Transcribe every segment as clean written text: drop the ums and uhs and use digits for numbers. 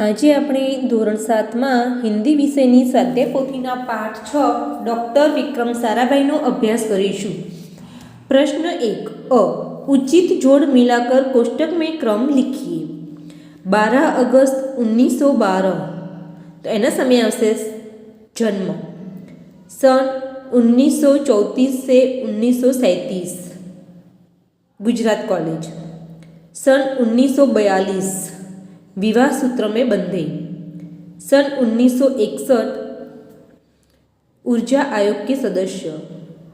આજે આપણે ધોરણ 7માં હિન્દી વિષયની સ્વાધ્યાય પોથીના પાઠ 6 ડૉક્ટર વિક્રમ સારાભાઈનો અભ્યાસ કરીશું। प्रश्न 1 अ उचित जोड़ मिलाकर कोष्टक में क्रम लिखिए। 12 अगस्त 1912 तो एना समय आवशे जन्म, सन 1934 से 1937 गुजरात कॉलेज, सन 1942 विवाह सूत्र में बंधे, सन 1961 ऊर्जा आयोग के सदस्य,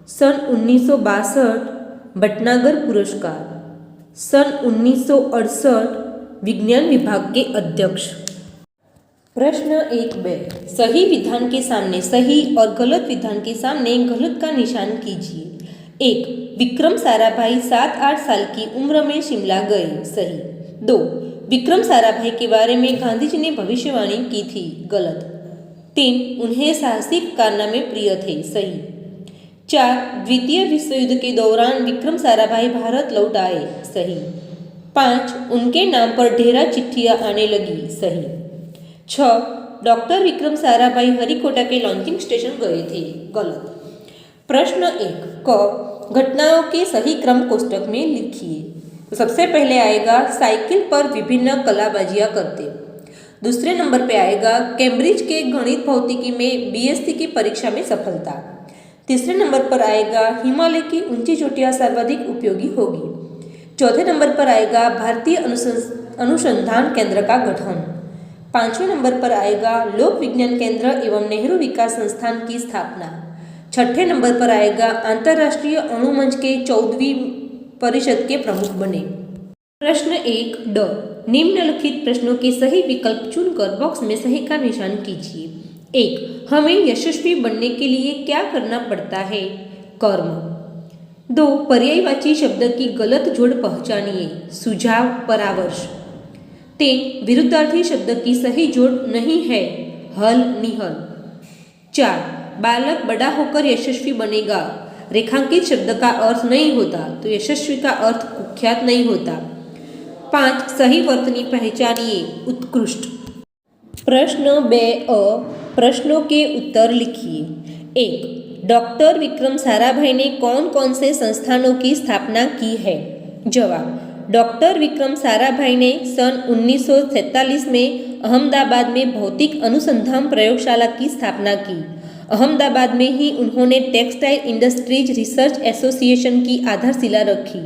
सन 1962 भटनागर पुरस्कार, सन 1968 विज्ञान विभाग के अध्यक्ष। प्रश्न 1-2 सही विधान के सामने सही और गलत विधान के सामने गलत का निशान कीजिए। 1 विक्रम साराभाई 7-8 साल की उम्र में शिमला गए, सही। 2 विक्रम साराभाई के बारे में गांधी जी ने भविष्यवाणी की थी, गलत। 3 उन्हें साहसिक कारनामे प्रिय थे, सही। 4 द्वितीय विश्व युद्ध के दौरान विक्रम साराभाई भारत लौट आए, सही। 5 उनके नाम पर ढेरा चिट्ठियाँ आने लगी, सही। 6 डॉक्टर विक्रम साराभाई हरिकोटा के लॉन्चिंग स्टेशन गए थे, गलत। प्रश्न 1 क घटनाओं के सही क्रम कोष्टक में लिखिए। तो सबसे पहले आएगा साइकिल पर विभिन्न कलाबाजियाँ करते। दूसरे नंबर पे आएगा कैम्ब्रिज के गणित भौतिकी में बीएससी की परीक्षा में सफलता। तीसरे नंबर पर आएगा हिमालय की ऊंची चोटियाँ सर्वाधिक उपयोगी होगी। चौथे नंबर पर आएगा भारतीय अनुसंधान केंद्र का गठन। 5वें नंबर पर आएगा लोक विज्ञान केंद्र एवं नेहरू विकास संस्थान की स्थापना। 6ठे नंबर पर आएगा अंतर्राष्ट्रीय अणु मंच के 14वीं परिषद के प्रमुख बने। प्रश्न 1 ड निम्नलिखित प्रश्नों के सही विकल्प चुनकर बॉक्स में सही का निशान कीजिए। 1 हमें यशस्वी बनने के लिए क्या करना पड़ता है? कर्म। 2 पर्यायवाची शब्द की गलत जोड़ पहचानिए, सुझाव, परामर्श। 3 विरुद्धार्थी शब्द की सही जोड़ नहीं है, हल, निहल। 4 बालक बड़ा होकर यशस्वी बनेगा, रेखांकित शब्द का अर्थ नहीं होता तो यशस्वी का अर्थ कुख्यात नहीं होता। 5 सही वर्तनी पहचानिए, उत्कृष्ट। प्रश्न 2 प्रश्नों के उत्तर लिखिए। 1 डॉक्टर विक्रम साराभाई ने कौन कौन से संस्थानों की स्थापना की है? जवाब डॉक्टर विक्रम साराभाई ने सन 1947 में अहमदाबाद में भौतिक अनुसंधान प्रयोगशाला की स्थापना की। अहमदाबाद में ही उन्होंने टेक्सटाइल इंडस्ट्रीज रिसर्च एसोसिएशन की आधारशिला रखी।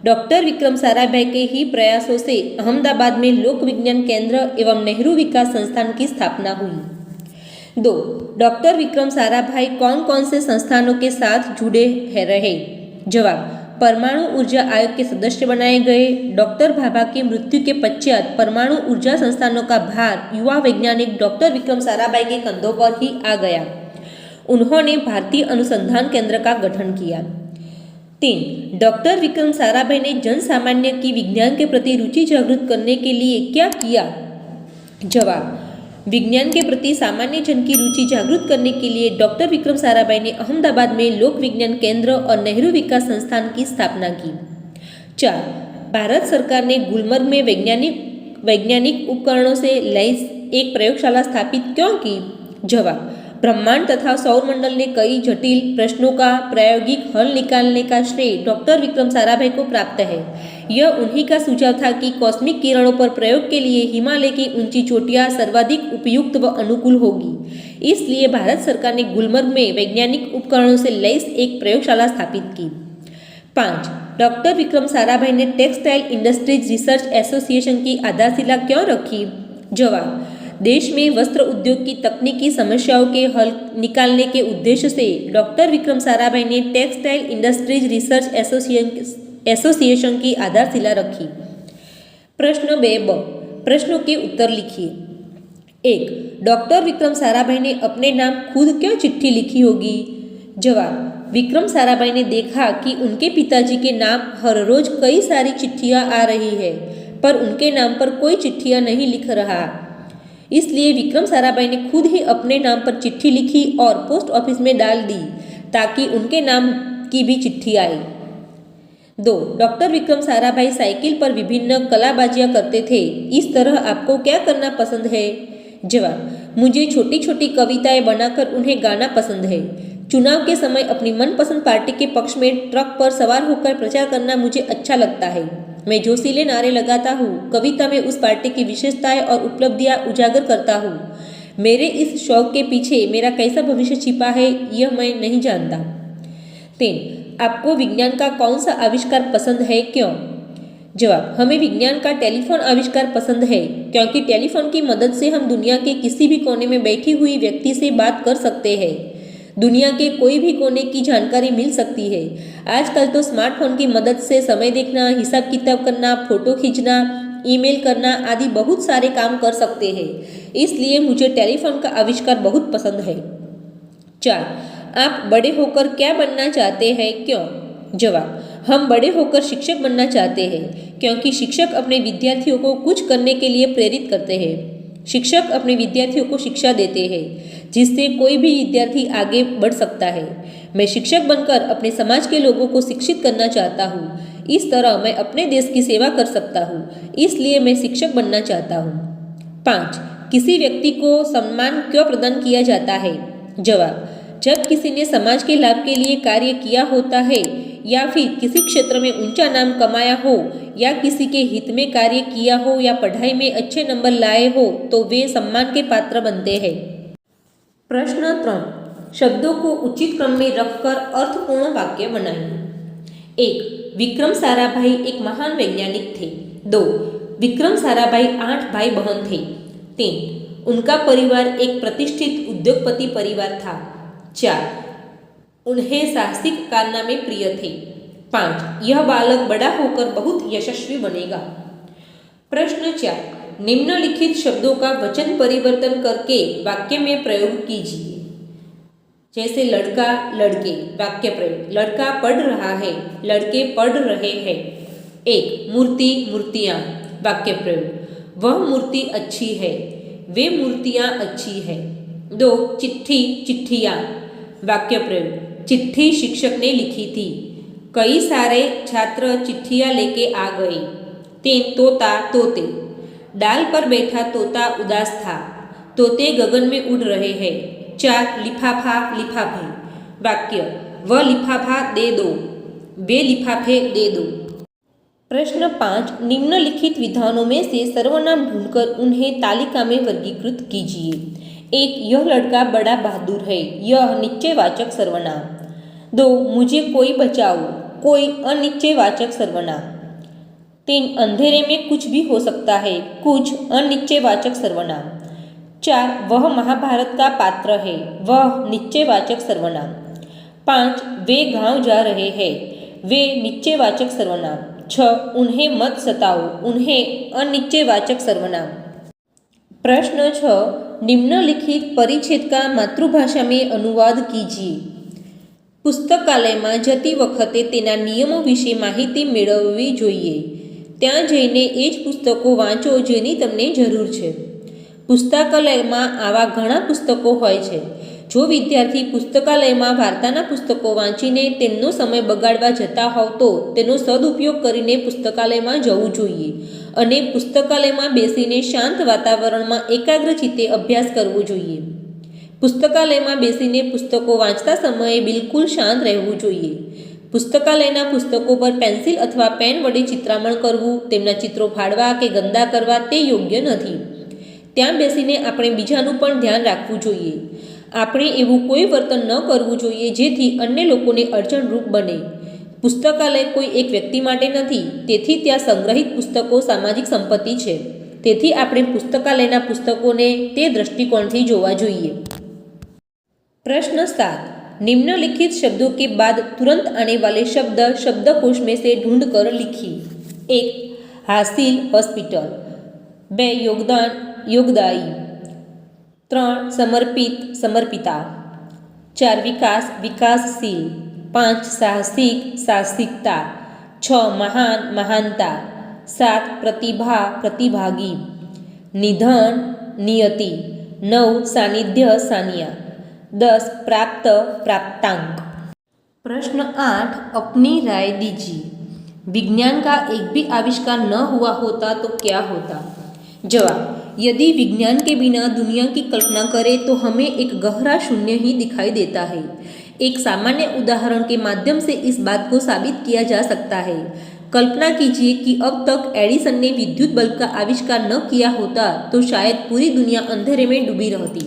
डॉक्टर विक्रम साराभाई के ही प्रयासों से अहमदाबाद में लोक विज्ञान केंद्र एवं नेहरू विकास संस्थान की स्थापना हुई। 2 डॉक्टर विक्रम साराभाई कौन कौन से संस्थानों के साथ जुड़े रहे? जवाब परमाणु ऊर्जा आयोग के सदस्य बनाए गए। डॉक्टर भाभा की मृत्यु के पश्चात परमाणु ऊर्जा संस्थानों का भार युवा वैज्ञानिक डॉक्टर विक्रम साराभाई के कंधों पर ही आ गया। उन्होंने भारतीय अनुसंधान केंद्र का गठन किया। 3 डॉक्टर विक्रम साराभाई ने जन सामान्य की विज्ञान के प्रति रुचि जागृत करने के लिए क्या किया? जवाब विज्ञान के प्रति सामान्य जन की रुचि जागृत करने के लिए डॉक्टर विक्रम साराभाई ने अहमदाबाद में लोक विज्ञान केंद्र और नेहरू विकास संस्थान की स्थापना की। 4 भारत सरकार ने गुलमर्ग में वैज्ञानिक उपकरणों से लैस एक प्रयोगशाला स्थापित क्यों की? जवाब ब्रह्मांड तथा सौरमंडल ने कई जटिल प्रश्नों का प्रायोगिक हल निकालने का श्रेय डॉक्टर विक्रम साराभाई को प्राप्त है। यह उन्हीं का सुझाव था कि कॉस्मिक किरणों पर प्रयोग के लिए हिमालय की ऊंची चोटियाँ सर्वाधिक उपयुक्त व अनुकूल होगी। इसलिए भारत सरकार ने गुलमर्ग में वैज्ञानिक उपकरणों से लैस एक प्रयोगशाला स्थापित की। 5 डॉक्टर विक्रम साराभाई ने टेक्सटाइल इंडस्ट्रीज रिसर्च एसोसिएशन की आधारशिला क्यों रखी? जवाब देश में वस्त्र उद्योग की तकनीकी समस्याओं के हल निकालने के उद्देश्य से डॉक्टर विक्रम साराभाई ने टेक्सटाइल इंडस्ट्रीज रिसर्च एसोसिएशन की आधारशिला रखी। प्रश्न 2 प्रश्नों के उत्तर लिखिए। 1 डॉक्टर विक्रम साराभाई ने अपने नाम खुद क्यों चिट्ठी लिखी होगी? जवाब विक्रम साराभाई ने देखा कि उनके पिताजी के नाम हर रोज कई सारी चिट्ठियाँ आ रही है, पर उनके नाम पर कोई चिट्ठियाँ नहीं लिख रहा। इसलिए विक्रम साराभाई ने खुद ही अपने नाम पर चिट्ठी लिखी और पोस्ट ऑफिस में डाल दी ताकि उनके नाम की भी चिट्ठी आई। 2. डॉक्टर विक्रम साराभाई साइकिल पर विभिन्न कलाबाजियां करते थे। इस तरह आपको क्या करना पसंद है? जवाब: मुझे छोटी छोटी कविताएं बनाकर उन्हें गाना पसंद है। चुनाव के समय अपनी मनपसंद पार्टी के पक्ष में ट्रक पर सवार होकर प्रचार करना मुझे अच्छा लगता है। मैं जोशीले नारे लगाता हूँ, कविता में उस पार्टी की विशेषताएं और उपलब्धियां उजागर करता हूँ। मेरे इस शौक के पीछे मेरा कैसा भविष्य छिपा है यह मैं नहीं जानता। 3. आपको विज्ञान का कौन सा आविष्कार पसंद है, क्यों? जवाब: हमें विज्ञान का टेलीफोन आविष्कार पसंद है, क्योंकि टेलीफोन की मदद से हम दुनिया के किसी भी कोने में बैठी हुई व्यक्ति से बात कर सकते हैं। दुनिया के कोई भी कोने की जानकारी मिल सकती है। आजकल तो स्मार्टफोन की मदद से समय देखना, हिसाब किताब करना, फोटो खींचना, ईमेल करना आदि बहुत सारे काम कर सकते हैं। इसलिए मुझे टेलीफोन का आविष्कार बहुत पसंद है। 4. आप बड़े होकर क्या बनना चाहते हैं, क्यों? जवाब: हम बड़े होकर शिक्षक बनना चाहते हैं, क्योंकि शिक्षक अपने विद्यार्थियों को कुछ करने के लिए प्रेरित करते हैं। शिक्षक अपने विद्यार्थियों को शिक्षा देते हैं, जिससे कोई भी विद्यार्थी आगे बढ़ सकता है। मैं शिक्षक बनकर अपने समाज के लोगों को शिक्षित करना चाहता हूँ। इस तरह मैं अपने देश की सेवा कर सकता हूँ, इसलिए मैं शिक्षक बनना चाहता हूँ। 5. किसी व्यक्ति को सम्मान क्यों प्रदान किया जाता है? जवाब: जब किसी ने समाज के लाभ के लिए कार्य किया होता है, या फिर किसी क्षेत्र में ऊंचा नाम कमाया हो, या किसी के हित में कार्य किया हो, या पढ़ाई में अच्छे नंबर लाए हो, तो वे सम्मान के पात्र बनते हैं। प्रश्न 3. शब्दों को उचित क्रम में रखकर अर्थपूर्ण वाक्य बनाइए। 1. विक्रम साराभाई एक महान वैज्ञानिक थे। 2. विक्रम साराभाई 8 भाई बहन थे। 3. उनका परिवार एक प्रतिष्ठित उद्योगपति परिवार था। 4. उन्हें साहसिक कारनामे प्रिय थे। 5. यह बालक बड़ा होकर बहुत यशस्वी बनेगा। प्रश्न 4. निम्नलिखित शब्दों का वचन परिवर्तन करके वाक्य में प्रयोग कीजिए। जैसे लड़का, लड़के। वाक्य प्रयोग: लड़का पढ़ रहा है, लड़के पढ़ रहे हैं। 1. मूर्ति, मूर्तियाँ। वाक्य प्रयोग: वह मूर्ति अच्छी है, वे मूर्तियाँ अच्छी है। 2. चिट्ठी, चिट्ठियाँ। वाक्य प्रयोग: चिट्ठी शिक्षक ने लिखी थी, कई सारे छात्र चिट्ठियाँ लेके आ गए। 3. तोता, तोते। डाल पर बैठा तोता उदास था, तोते गगन में उड़ रहे हैं। 4. लिफाफा, लिफाफे। वाक्य: वह लिफाफा दे दो, वे लिफाफे दे दो। प्रश्न 5. निम्नलिखित विधानों में से सर्वनाम ढूंढकर उन्हें तालिका में वर्गीकृत कीजिए। 1. यह लड़का बड़ा बहादुर है, यह निश्चयवाचक सर्वनाम। 2. मुझे कोई बचाओ, कोई अनिश्चयवाचक सर्वनाम। 3. अंधेरे में कुछ भी हो सकता है, कुछ अनिश्चयवाचक सर्वनाम। 4. वह महाभारत का पात्र है, वह निश्चयवाचक सर्वनाम। 5. वे गांव जा रहे हैं, वे निश्चयवाचक सर्वनाम। 6. उन्हें मत सताओ, उन्हें अनिश्चयवाचक सर्वनाम। प्रश्न 6. निम्नलिखित परिच्छेद का मातृभाषा में अनुवाद कीजिए। પુસ્તકાલયમાં જતી વખતે તેના નિયમો વિશે માહિતી મેળવવી જોઈએ. ત્યાં જઈને એ જ પુસ્તકો વાંચો જેની તમને જરૂર છે. પુસ્તકાલયમાં આવા ઘણા પુસ્તકો હોય છે. જો વિદ્યાર્થી પુસ્તકાલયમાં વાર્તાના પુસ્તકો વાંચીને તેમનો સમય બગાડવા જતા હોવ તો તેનો સદુપયોગ કરીને પુસ્તકાલયમાં જવું જોઈએ અને પુસ્તકાલયમાં બેસીને શાંત વાતાવરણમાં એકાગ્રચિત્તે અભ્યાસ કરવો જોઈએ. પુસ્તકાલયમાં બેસીને પુસ્તકો વાંચતા સમયે બિલકુલ શાંત રહેવું જોઈએ. પુસ્તકાલયના પુસ્તકો પર પેન્સિલ અથવા પેન વડે ચિત્રામણ કરવું, તેમના ચિત્રો ફાડવા કે ગંદા કરવા તે યોગ્ય નથી. ત્યાં બેસીને આપણે બીજાનું પણ ધ્યાન રાખવું જોઈએ. આપણે એવું કોઈ વર્તન ન કરવું જોઈએ જેથી અન્ય લોકોને અડચણરૂપ બને. પુસ્તકાલય કોઈ એક વ્યક્તિ માટે નથી, તેથી ત્યાં સંગ્રહિત પુસ્તકો સામાજિક સંપત્તિ છે. તેથી આપણે પુસ્તકાલયના પુસ્તકોને તે દૃષ્ટિકોણથી જોવા જોઈએ. प्रश्न 7. निम्नलिखित शब्दों के बाद तुरंत आने वाले शब्द शब्दकोश में से ढूंढकर लिखिए. 1. हासिल, हॉस्पिटल. 2. योगदान, योगदायी. 3. समर्पित, समर्पिता. 4. विकास, विकासशील. 5. साहसिक, साहसिकता. 6. महान, महानता. 7. प्रतिभा, प्रतिभागी. निधन, नियति. 9. सानिध्य, सानिया. 10. प्राप्त, प्राप्तांक. प्रश्न 8. अपनी राय दीजिए. विज्ञान का एक भी आविष्कार न हुआ होता तो क्या होता? जवाब: यदि विज्ञान के बिना दुनिया की कल्पना करें तो हमें एक गहरा शून्य ही दिखाई देता है। एक सामान्य उदाहरण के माध्यम से इस बात को साबित किया जा सकता है। कल्पना कीजिए कि अब तक एडिसन ने विद्युत बल्ब का आविष्कार न किया होता तो शायद पूरी दुनिया अंधेरे में डूबी रहती।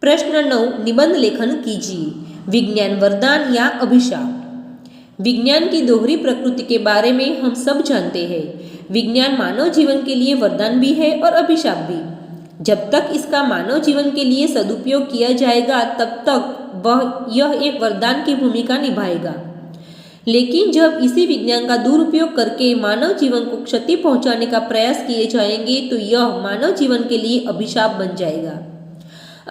प्रश्न 9, निबंध लेखन कीजिए। विज्ञान वरदान या अभिशाप? विज्ञान की दोहरी प्रकृति के बारे में हम सब जानते हैं। विज्ञान मानव जीवन के लिए वरदान भी है और अभिशाप भी। जब तक इसका मानव जीवन के लिए सदुपयोग किया जाएगा तब तक यह एक वरदान की भूमिका निभाएगा। लेकिन जब इसी विज्ञान का दुरुपयोग करके मानव जीवन को क्षति पहुंचाने का प्रयास किए जाएंगे तो यह मानव जीवन के लिए अभिशाप बन जाएगा।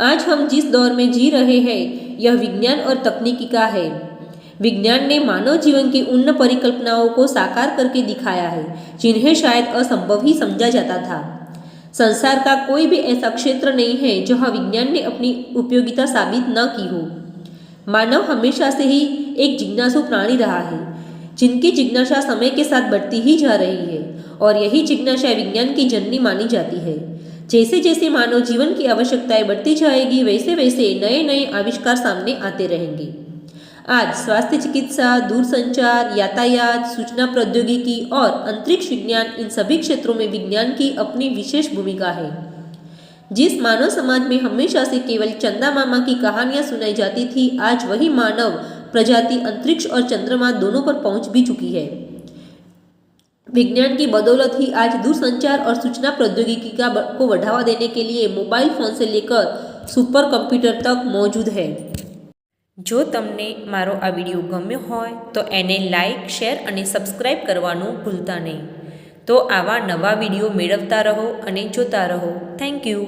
आज हम जिस दौर में जी रहे हैं यह विज्ञान और तकनीकी का है। विज्ञान ने मानव जीवन की उन परिकल्पनाओं को साकार करके दिखाया है जिन्हें शायद असंभव ही समझा जाता था। संसार का कोई भी ऐसा क्षेत्र नहीं है जहां विज्ञान ने अपनी उपयोगिता साबित न की हो। मानव हमेशा से ही एक जिज्ञासु प्राणी रहा है, जिनकी जिज्ञासा समय के साथ बढ़ती ही जा रही है और यही जिज्ञासा विज्ञान की जननी मानी जाती है। जैसे जैसे मानव जीवन की आवश्यकताएं बढ़ती जाएगी वैसे वैसे नए नए आविष्कार सामने आते रहेंगे। आज स्वास्थ्य चिकित्सा, दूरसंचार, यातायात, सूचना प्रौद्योगिकी और अंतरिक्ष विज्ञान, इन सभी क्षेत्रों में विज्ञान की अपनी विशेष भूमिका है। जिस मानव समाज में हमेशा से केवल चंदा मामा की कहानियां सुनाई जाती थी, आज वही मानव प्रजाति अंतरिक्ष और चंद्रमा दोनों पर पहुंच भी चुकी है। विज्ञान की बदौलत ही आज दूरसंचार और सूचना प्रौद्योगिकी को बढ़ावा देने के लिए मोबाइल फोन से लेकर सुपर कंप्यूटर तक मौजूद है। જો તમને મારો આ વિડીયો ગમ્યો હોય તો એને લાઇક, શેર અને સબસ્ક્રાઈબ કરવાનું ભૂલતા નહીં। તો આવા નવા વિડીયો મેળવતા રહો અને જોતા રહો। Thank you.